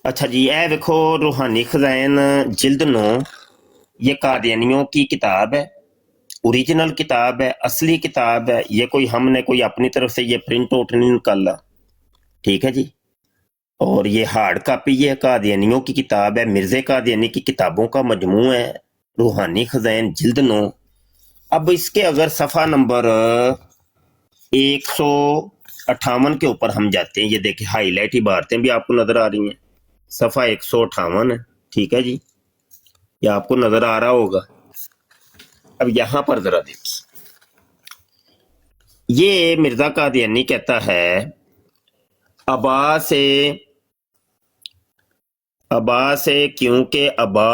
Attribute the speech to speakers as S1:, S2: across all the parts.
S1: अच्छा जी, ए देखो रूहानी खजाइन जिल्द 9। ये कादियानियों की किताब है, ओरिजिनल किताब है, असली किताब है। ये कोई हमने कोई अपनी तरफ से ये प्रिंट आउट नहीं निकाला, ठीक है जी। और ये हार्ड कॉपी है, कादियानियों की किताब है, मिर्जे कादियानी की किताबों का मजमू है, रूहानी खजाइन जिल्द 9। अब इसके अगर सफ़ा नंबर 158 के ऊपर हम जाते हैं, ये देखिए हाईलाइट इबारतें भी आपको नजर आ रही हैं। सफ़ा 158 है, ठीक है जी, ये आपको नजर आ रहा होगा। अब यहां पर जरा देखिए, ये मिर्जा कादियानी कहता है अबा से क्योंकि अबा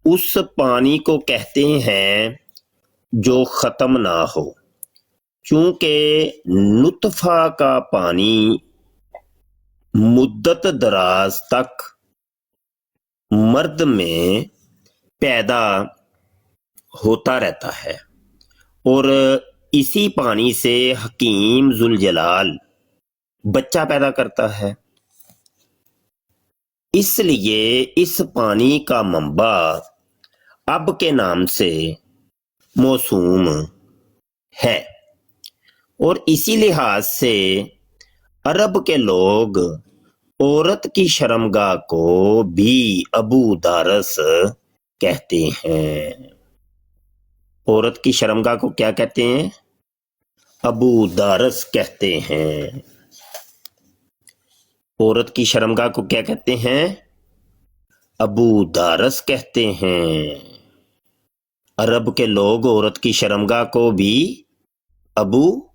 S1: उस पानी को कहते हैं जो खत्म ना हो, क्योंकि नुतफा का पानी मुद्दत दराज तक मर्द में पैदा होता रहता है और इसी पानी से हकीम जुलजलाल बच्चा पैदा करता है। इसलिए इस पानी का मंबा अब के नाम से मौसूम है और इसी लिहाज से अरब के लोग औरत की शर्मगाह को भी अबू दारस कहते हैं। औरत की शर्मगाह को क्या कहते हैं? अबू दारस कहते हैं। औरत की शर्मगाह को क्या कहते हैं? अबू दारस कहते हैं। अरब के लोग औरत की शर्मगाह को भी अबू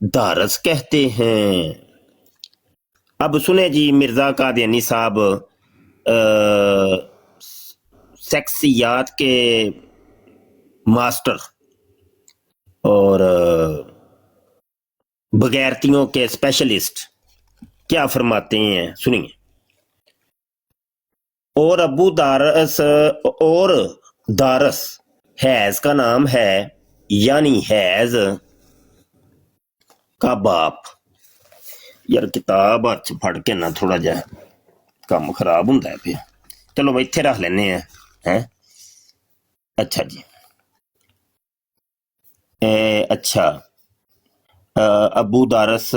S1: दारस कहते हैं। अब सुने जी, मिर्जा कादियानी साहब सेक्सियात के मास्टर और बगैरतियों के स्पेशलिस्ट क्या फरमाते हैं, सुनिए। और अबू दारस और दारस हैज का नाम है, यानी हैज का बाप। यार किताब हथ फड़ के ना थोड़ा जा काम खराब होंदा है फिर। चलो भाई इत्थे रख लेने हैं। अच्छा जी, अच्छा, अबू दारस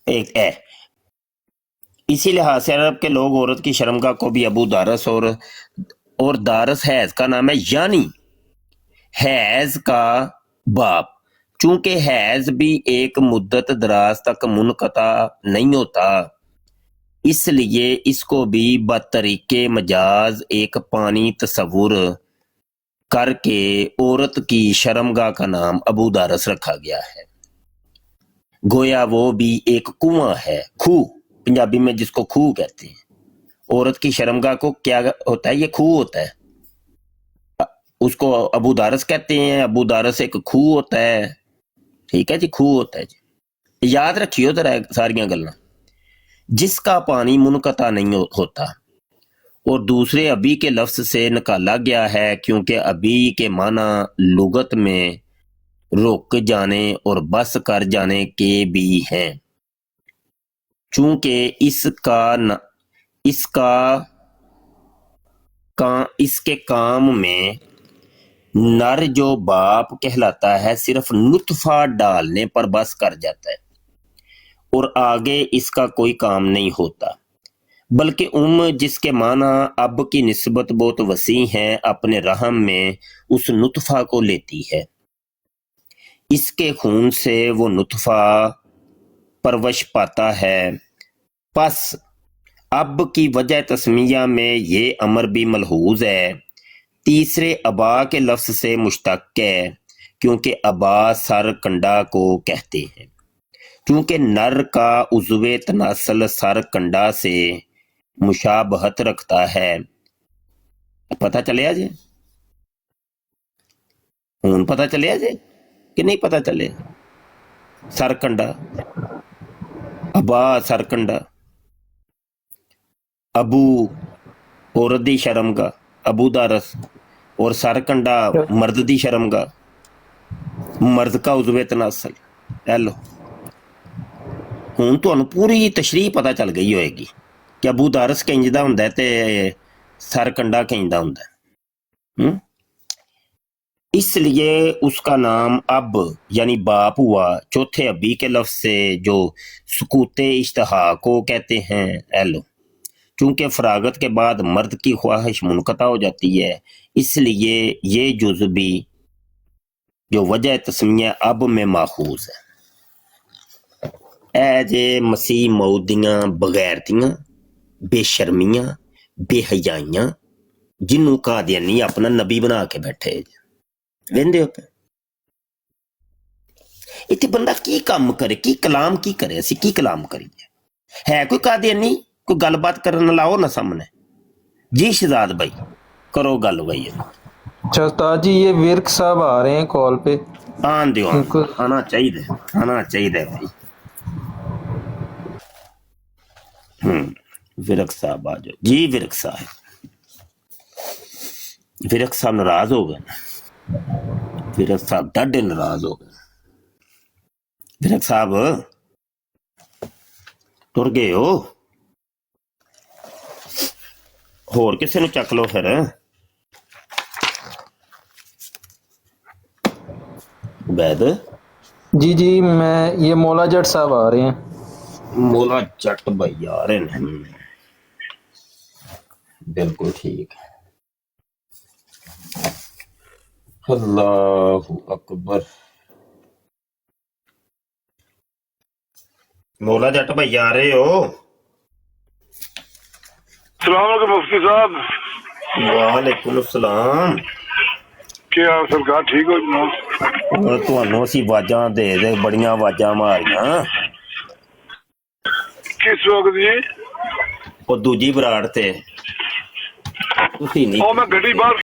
S1: एक है। इसी लिहाज से अरब के लोग औरत की शर्मगाह को भी अबू दारस और दारस हैज का नाम है, यानी हैज का बाप। चूंकि हैज भी एक मुद्दत दराज तक मुनकता नहीं होता, इसलिए इसको भी बतरीके मजाज एक पानी तस्वुर करके औरत की शर्मगाह का नाम अबू दारस रखा गया है। गोया वो भी एक कुआं है, खूह पंजाबी में जिसको खूह कहते हैं। औरत की शर्मगाह को क्या होता है? ये खूह होता है, उसको अबू दारस कहते हैं। अबू दारस एक खूह होता है, ठीक है जी, खूह होता है जी। याद रखियो जरा सारियां गल्लां। जिसका पानी मुनकता नहीं होता और दूसरे अबी के लफ्ज से निकाला गया है, क्योंकि अबी के माना लुगत में रुक जाने और बस कर जाने के भी हैं। चूंकि इसके काम में नर जो बाप कहलाता है सिर्फ नुतफा डालने पर बस कर जाता है और आगे इसका कोई काम नहीं होता, बल्कि जिसके माना अब की निस्बत बहुत वसी है, अपने रहम में उस नुतफा को लेती है। इसके खून से वो नुतफा परवश पाता है। पस अब की वजह तस्मिया में ये अमर भी मलहूज है। तीसरे अबा के लफ्ज से मुश्तक है, क्योंकि अबा सर कंडा को कहते हैं। क्योंकि नर का उज़्वे तनासल सर कंडा से मुशाबहत रखता है। पता चलिया जे? हुण पता चलिया जे कि नहीं पता चले? सरकंडा, अबा सरकंडा, अबू औरत दी शर्मगाह, अबू दारस, और सरकंडा मर्द दी शर्मगाह, मर्द का उज़्वे तनासल। हेलो ਹੁਣ ਤੁਹਾਨੂੰ ਪੂਰੀ ਤਸ਼ਰੀਹ ਪਤਾ ਚੱਲ ਗਈ ਹੋਏਗੀ ਕਿ ਅਬੂ ਦਾਰਸ ਕਿੰਜਦਾ ਹੁੰਦਾ ਤੇ सरकंडा किंजदा ਹੁੰਦਾ इसलिए उसका नाम अब यानी बाप हुआ चौथे अबी के लफ्ज से जो सुकूते इश्तहा को कहते हैं एलो चूंकि फरागत के बाद मर्द की ख्वाहिश मुनक़ता हो जाती है इसलिए ये जुज़ भी जो वजह तस्मिया अब में माखूज है ए जे मसीह मौत दियां बगैरतियां बेशर्मियां बेहयाइयां जिन्हों कादियानी अपना नबी बना के बैठे वेंदे हो इत्थे बंदा की काम करे की कलाम की करे असी की कलाम करिए है कोई कादियानी कोई गलबात करन लाओ ना सामने जी शहजाद भाई करो गल भाई
S2: अच्छा उस्ताद जी ये विर्क साहब आ रहे हैं कॉल पे
S1: आन दियो आना चाहिए भाई विरक साहब आ जाओ जी विरक साहब नाराज हो गए विरक साहब डाढे नाराज हो गए विरक साहब तुर गए हो होर किसी नूं चक लो फिर बैद
S2: जी जी मैं ये मौला जट साहब आ रहे हैं
S1: मोला जट भाई आ रहे हैं बिल्कुल ठीक है अल्लाहु अकबर मौला जट भाई आ रहे हो
S3: सलाम अलैकुम मुफ्ती साहब
S1: वालेकुम सलाम
S3: क्या हाल सरकार ठीक हो जनाब
S1: ਹੁਣ ਤੁਹਾਨੂੰ ਅਸੀਂ ਆਵਾਜ਼ਾਂ ਦੇ ਬੜੀਆਂ ਆਵਾਜ਼ਾਂ ਮਾਰੀਆਂ
S3: किस वक्त जी
S1: ਉਹ ਦੂਜੀ ਬਰਾੜ ਤੇ ਤੁਸੀਂ ਨਹੀਂ
S3: ਉਹ ਮੈਂ ਗੱਡੀ ਬਾਹਰ